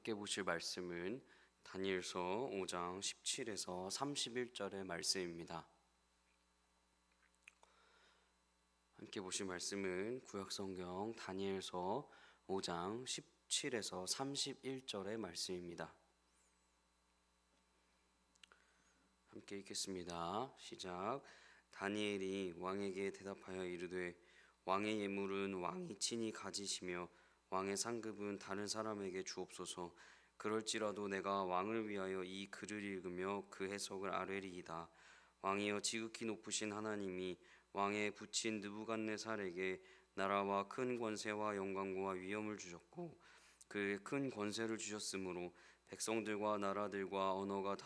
함께 보실 말씀은 다니엘서 5장 17에서 31절의 말씀입니다. 함께 보실 말씀은 구약성경 다니엘서 5장 17에서 31절의 말씀입니다. 함께 읽겠습니다. 시작. 다니엘이 왕에게 대답하여 이르되 왕의 예물은 왕이 친히 가지시며 왕의 상급은 다른 사람에게 주옵소서. 그럴지라도 내가 왕을 위하여 이 글을 읽으며 그 해석을 아뢰리이다. 왕이여 지극히 높으신 하나님이 왕에 붙인 느부갓네살에게 나라와 큰 권세와 영광과 위엄을 주셨고 그의 큰 권세를 주셨으므로 백성들과 나라들과 언어가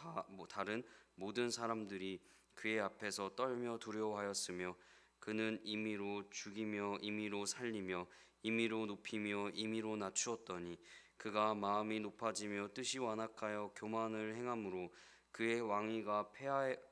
다른 모든 사람들이 그의 앞에서 떨며 두려워하였으며 그는 임의로 죽이며 임의로 살리며 임의로 높이며 임의로 낮추었더니 그가 마음이 높아지며 뜻이 완악하여 교만을 행함으로 그의 왕위가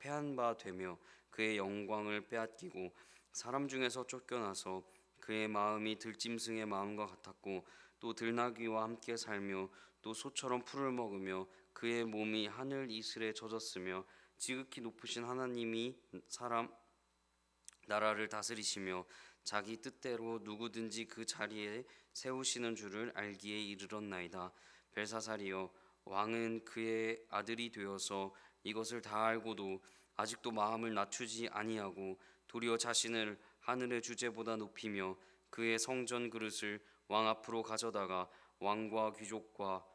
패한 바 되며 그의 영광을 빼앗기고 사람 중에서 쫓겨나서 그의 마음이 들짐승의 마음과 같았고 또 들나귀와 함께 살며 또 소처럼 풀을 먹으며 그의 몸이 하늘 이슬에 젖었으며 지극히 높으신 하나님이 나라를 다스리시며 자기 뜻대로 누구든지 그 자리에 세우시는 줄을 알기에 이르렀나이다. 벨사살이여 왕은 그의 아들이 되어서 이것을 다 알고도 아직도 마음을 낮추지 아니하고 도리어 자신을 하늘의 주제보다 높이며 그의 성전 그릇을 왕 앞으로 가져다가 왕과 귀족과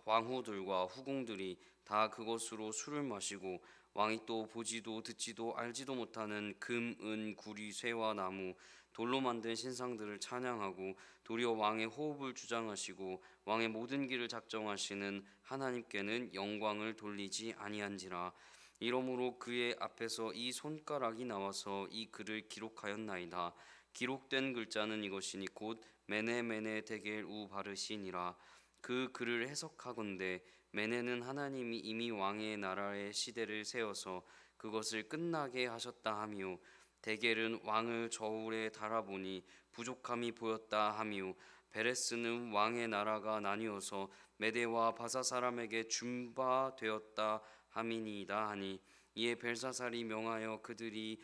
왕후들과 후궁들이 다 그것으로 술을 마시고 왕이 또 보지도 듣지도 알지도 못하는 금, 은, 구리, 쇠와 나무, 돌로 만든 신상들을 찬양하고 도리어 왕의 호흡을 주장하시고 왕의 모든 길을 작정하시는 하나님께는 영광을 돌리지 아니한지라. 이러므로 그의 앞에서 이 손가락이 나와서 이 글을 기록하였나이다. 기록된 글자는 이것이니 곧 메네 데겔 우 바르시니라. 그 글을 해석하건대 메네는 하나님이 이미 왕의 나라의 시대를 세워서 그것을 끝나게 하셨다 하미요, 데겔은 왕을 저울에 달아보니 부족함이 보였다 하미요, 베레스는 왕의 나라가 나뉘어서 메대와 바사 사람에게 준바되었다 함이니이다 하니, 이에 벨사살이 명하여 그들이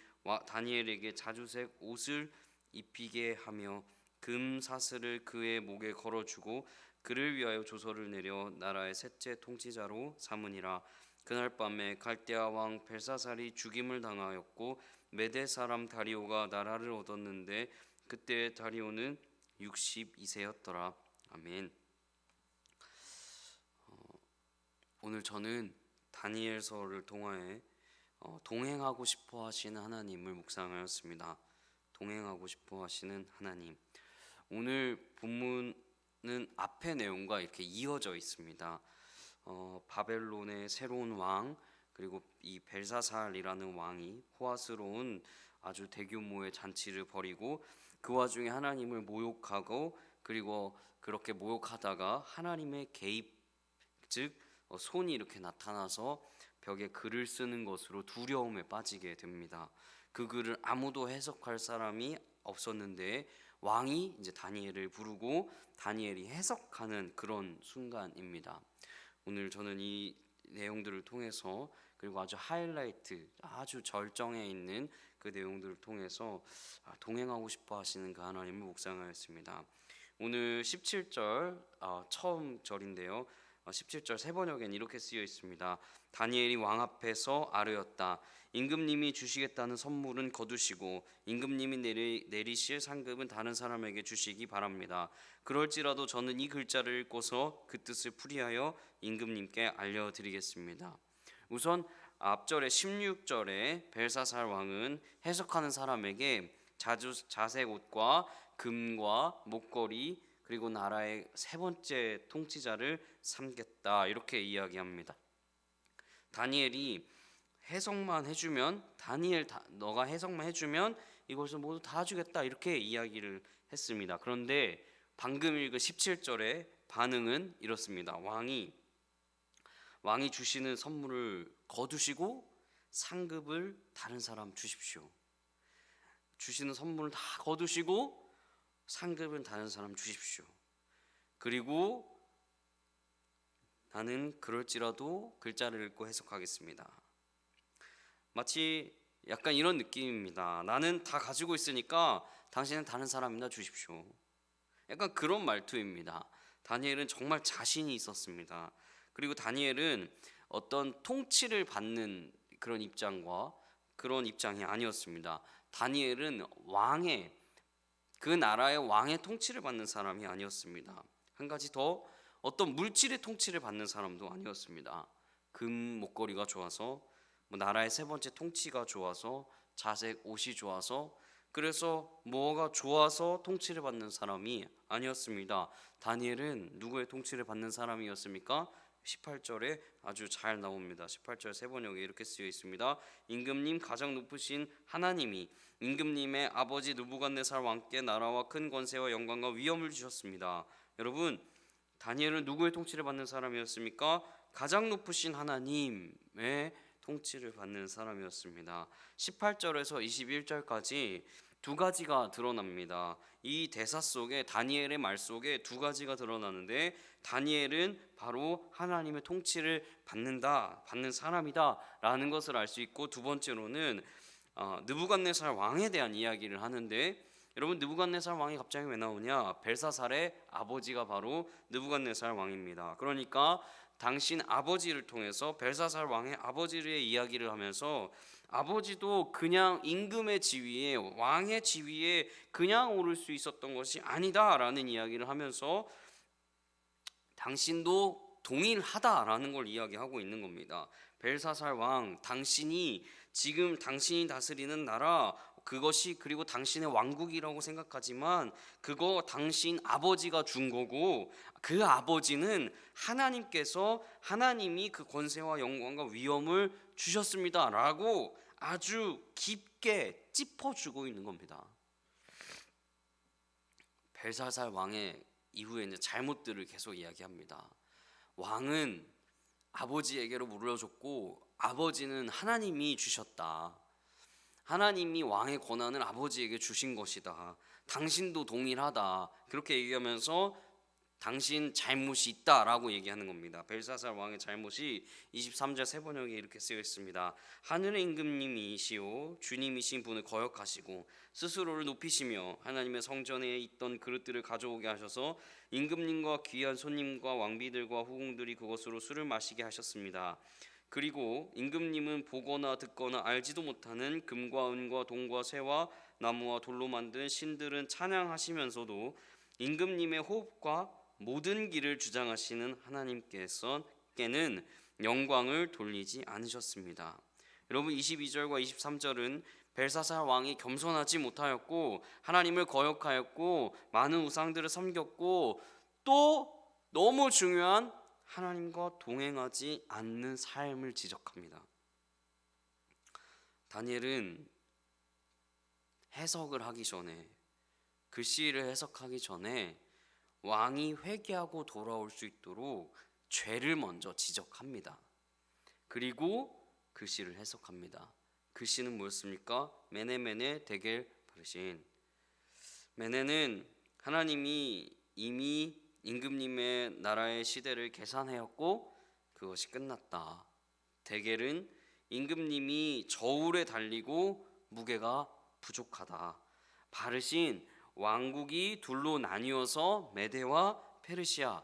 다니엘에게 자주색 옷을 입히게 하며 금 사슬을 그의 목에 걸어주고 그를 위하여 조서를 내려 나라의 셋째 통치자로 삼으니라. 그날 밤에 갈대아 왕 벨사살이 죽임을 당하였고 메대 사람 다리오가 나라를 얻었는데 그때 다리오는 62세였더라. 아멘. 오늘 저는 다니엘서를 통하여 동행하고 싶어 하시는 하나님을 묵상하였습니다. 동행하고 싶어 하시는 하나님. 오늘 본문은 앞의 내용과 이렇게 이어져 있습니다. 바벨론의 새로운 왕, 그리고 이 벨사살이라는 왕이 호화스러운 아주 대규모의 잔치를 벌이고 그 와중에 하나님을 모욕하고, 그리고 그렇게 모욕하다가 하나님의 개입, 즉 손이 이렇게 나타나서 벽에 글을 쓰는 것으로 두려움에 빠지게 됩니다. 그 글을 아무도 해석할 사람이 없었는데 왕이 이제 다니엘을 부르고 다니엘이 해석하는 그런 순간입니다. 오늘 저는 이 내용들을 통해서, 그리고 아주 하이라이트, 아주 절정에 있는 그 내용들을 통해서 동행하고 싶어 하시는 그 하나님을 묵상하였습니다. 오늘 17절 처음 절인데요. 17절 세번역엔 이렇게 쓰여 있습니다. 다니엘이 왕 앞에서 아뢰었다. 임금님이 주시겠다는 선물은 거두시고 임금님이 내리실 상급은 다른 사람에게 주시기 바랍니다. 그럴지라도 저는 이 글자를 읽고서 그 뜻을 풀이하여 임금님께 알려드리겠습니다. 우선 앞절의 16절에 벨사살 왕은 해석하는 사람에게 자색 옷과 금과 목걸이, 그리고 나라의 세 번째 통치자를 삼겠다, 이렇게 이야기합니다. 다니엘이 해석만 해주면, 너가 해석만 해주면 이것을 모두 다 주겠다, 이렇게 이야기를 했습니다. 그런데 방금 읽은 17절의 반응은 이렇습니다. 왕이 주시는 선물을 거두시고 상급을 다른 사람 주십시오. 주시는 선물을 다 거두시고 상급은 다른 사람 주십시오. 그리고 나는 그럴지라도 글자를 읽고 해석하겠습니다. 마치 약간 이런 느낌입니다. 나는 다 가지고 있으니까 당신은 다른 사람이나 주십시오. 약간 그런 말투입니다. 다니엘은 정말 자신이 있었습니다. 그리고 다니엘은 어떤 통치를 받는 그런 입장과 그런 입장이 아니었습니다. 다니엘은 그 나라의 왕의 통치를 받는 사람이 아니었습니다. 한 가지 더, 어떤 물질의 통치를 받는 사람도 아니었습니다. 금 목걸이가 좋아서, 나라의 세 번째 통치가 좋아서, 자색 옷이 좋아서, 그래서 뭐가 좋아서 통치를 받는 사람이 아니었습니다. 다니엘은 누구의 통치를 받는 사람이었습니까? 18절에 아주 잘 나옵니다. 18절 세 번역에 이렇게 쓰여 있습니다. 임금님 가장 높으신 하나님이 임금님의 아버지 느부갓네살 왕께 나라와 큰 권세와 영광과 위엄을 주셨습니다. 여러분, 다니엘은 누구의 통치를 받는 사람이었습니까? 가장 높으신 하나님의 통치를 받는 사람이었습니다. 18절에서 21절까지 두 가지가 드러납니다. 이 대사 속에, 다니엘의 말 속에 두 가지가 드러나는데, 다니엘은 바로 하나님의 통치를 받는 사람이다 라는 것을 알 수 있고, 두 번째로는 느부갓네살 왕에 대한 이야기를 하는데, 여러분, 느부갓네살 왕이 갑자기 왜 나오냐? 벨사살의 아버지가 바로 느부갓네살 왕입니다. 그러니까 당신 아버지를 통해서 벨사살 왕의 아버지의 이야기를 하면서, 아버지도 그냥 임금의 지위에, 왕의 지위에 그냥 오를 수 있었던 것이 아니다라는 이야기를 하면서 당신도 동일하다라는 걸 이야기하고 있는 겁니다. 벨사살 왕, 당신이 다스리는 나라, 그것이 그리고 당신의 왕국이라고 생각하지만 그거 당신 아버지가 준 거고, 그 아버지는 하나님이 그 권세와 영광과 위엄을 주셨습니다 라고 아주 깊게 짚어주고 있는 겁니다. 벨사살 왕의 이후에 이제 잘못들을 계속 이야기합니다. 왕은 아버지에게로 물려줬고, 아버지는 하나님이 주셨다. 하나님이 왕의 권한을 아버지에게 주신 것이다. 당신도 동일하다. 그렇게 얘기하면서 당신 잘못이 있다라고 얘기하는 겁니다. 벨사살 왕의 잘못이 23절 세 번역에 이렇게 쓰여 있습니다. 하늘의 임금님이시오 주님이신 분을 거역하시고 스스로를 높이시며 하나님의 성전에 있던 그릇들을 가져오게 하셔서 임금님과 귀한 손님과 왕비들과 후궁들이 그것으로 술을 마시게 하셨습니다. 그리고 임금님은 보거나 듣거나 알지도 못하는 금과 은과 동과 쇠와 나무와 돌로 만든 신들은 찬양하시면서도 임금님의 호흡과 모든 길을 주장하시는 하나님께는 영광을 돌리지 않으셨습니다. 여러분, 22절과 23절은 벨사살 왕이 겸손하지 못하였고 하나님을 거역하였고 많은 우상들을 섬겼고, 또 너무 중요한 하나님과 동행하지 않는 삶을 지적합니다. 다니엘은 해석을 하기 전에, 글씨를 해석하기 전에 왕이 회개하고 돌아올 수 있도록 죄를 먼저 지적합니다. 그리고 글씨를 해석합니다. 글씨는 뭐였습니까? 메네 데겔 바르신. 메네는 하나님이 이미 임금님의 나라의 시대를 계산하였고 그것이 끝났다. 데겔은 임금님이 저울에 달리고 무게가 부족하다. 바르신, 왕국이 둘로 나뉘어서 메대와 페르시아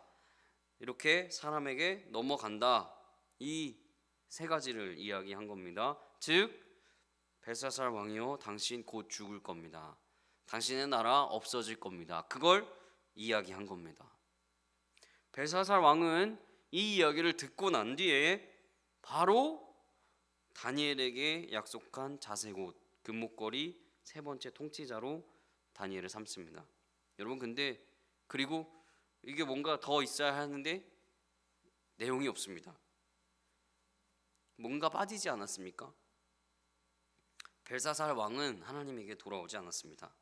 이렇게 사람에게 넘어간다. 이 세 가지를 이야기한 겁니다. 즉, 벨사살 왕이여, 당신 곧 죽을 겁니다. 당신의 나라 없어질 겁니다. 그걸 이야기한 겁니다. 벨사살 왕은 이 이야기를 듣고 난 뒤에 바로 다니엘에게 약속한 자색옷, 금목걸이 세 번째 통치자로 다니엘을 삼습니다. 여러분, 근데 그리고 이게 뭔가 더 있어야 하는데 내용이 없습니다. 뭔가 빠지지 않았습니까? 벨사살 왕은 하나님에게 돌아오지 않았습니다.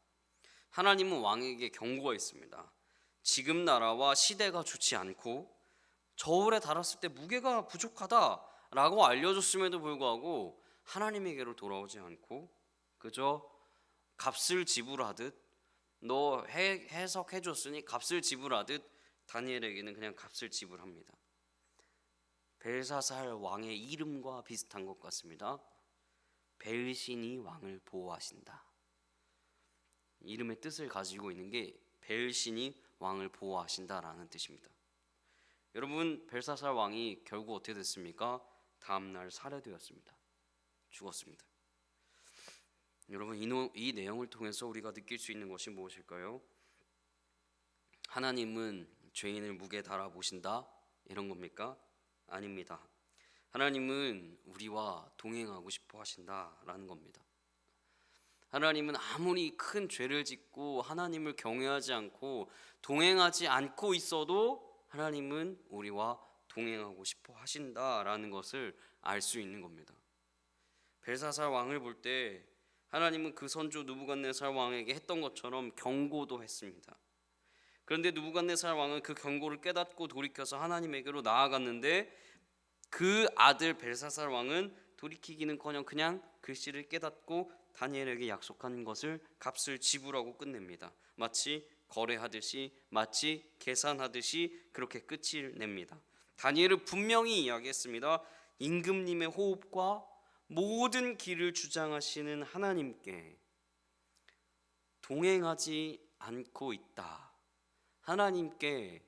하나님은 왕에게 경고가 있습니다. 지금 나라와 시대가 좋지 않고 저울에 달았을 때 무게가 부족하다라고 알려줬음에도 불구하고 하나님에게로 돌아오지 않고 그저 값을 지불하듯, 너 해석해줬으니 값을 지불하듯 다니엘에게는 그냥 값을 지불합니다. 벨사살 왕의 이름과 비슷한 것 같습니다. 벨신이 왕을 보호하신다. 이름의 뜻을 가지고 있는 게 벨신이 왕을 보호하신다라는 뜻입니다. 여러분, 벨사살 왕이 결국 어떻게 됐습니까? 다음날 살해되었습니다. 죽었습니다. 여러분, 이 내용을 통해서 우리가 느낄 수 있는 것이 무엇일까요? 하나님은 죄인을 무게 달아 보신다, 이런 겁니까? 아닙니다. 하나님은 우리와 동행하고 싶어 하신다라는 겁니다. 하나님은 아무리 큰 죄를 짓고 하나님을 경외하지 않고 동행하지 않고 있어도 하나님은 우리와 동행하고 싶어 하신다라는 것을 알 수 있는 겁니다. 벨사살 왕을 볼 때 하나님은 그 선조 느부갓네살 왕에게 했던 것처럼 경고도 했습니다. 그런데 느부갓네살 왕은 그 경고를 깨닫고 돌이켜서 하나님에게로 나아갔는데 그 아들 벨사살 왕은 돌이키기는커녕 그냥 글씨를 깨닫고 다니엘에게 약속한 것을 값을 지불하고 끝냅니다. 마치 거래하듯이, 마치 계산하듯이 그렇게 끝을 냅니다. 다니엘은 분명히 이야기했습니다. 임금님의 호흡과 모든 길을 주장하시는 하나님께 동행하지 않고 있다. 하나님께,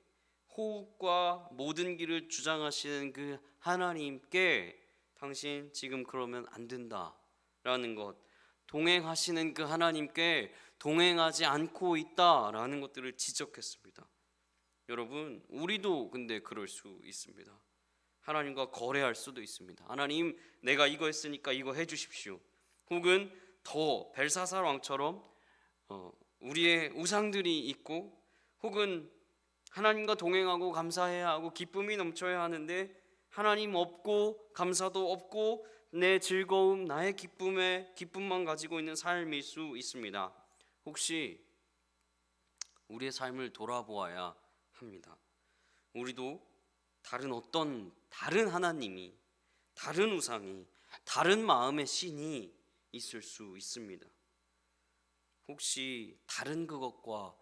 호흡과 모든 길을 주장하시는 그 하나님께 당신 지금 그러면 안 된다라는 것, 동행하시는 그 하나님께 동행하지 않고 있다라는 것들을 지적했습니다. 여러분, 우리도 근데 그럴 수 있습니다. 하나님과 거래할 수도 있습니다. 하나님, 내가 이거 했으니까 이거 해주십시오. 혹은 더 벨사살 왕처럼 우리의 우상들이 있고, 혹은 하나님과 동행하고 감사해야 하고 기쁨이 넘쳐야 하는데 하나님 없고 감사도 없고 내 즐거움, 나의 기쁨만 가지고 있는 삶일 수 있습니다. 혹시 우리의 삶을 돌아보아야 합니다. 우리도 다른 하나님이, 다른 우상이, 다른 마음의 신이 있을 수 있습니다. 혹시 다른 그것과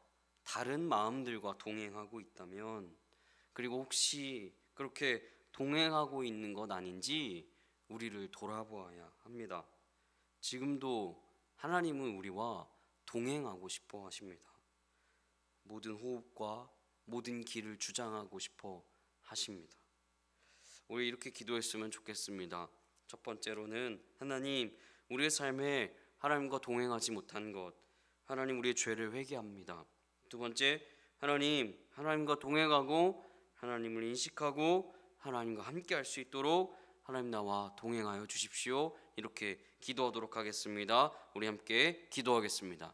다른 마음들과 동행하고 있다면, 그리고 혹시 그렇게 동행하고 있는 것 아닌지 우리를 돌아보아야 합니다. 지금도 하나님은 우리와 동행하고 싶어 하십니다. 모든 호흡과 모든 길을 주장하고 싶어 하십니다. 우리 이렇게 기도했으면 좋겠습니다. 첫 번째로는 하나님, 우리의 삶에 하나님과 동행하지 못한 것, 하나님 우리의 죄를 회개합니다. 두 번째, 하나님과 동행하고 하나님을 인식하고 하나님과 함께 할 수 있도록 하나님 나와 동행하여 주십시오. 이렇게 기도하도록 하겠습니다. 우리 함께 기도하겠습니다.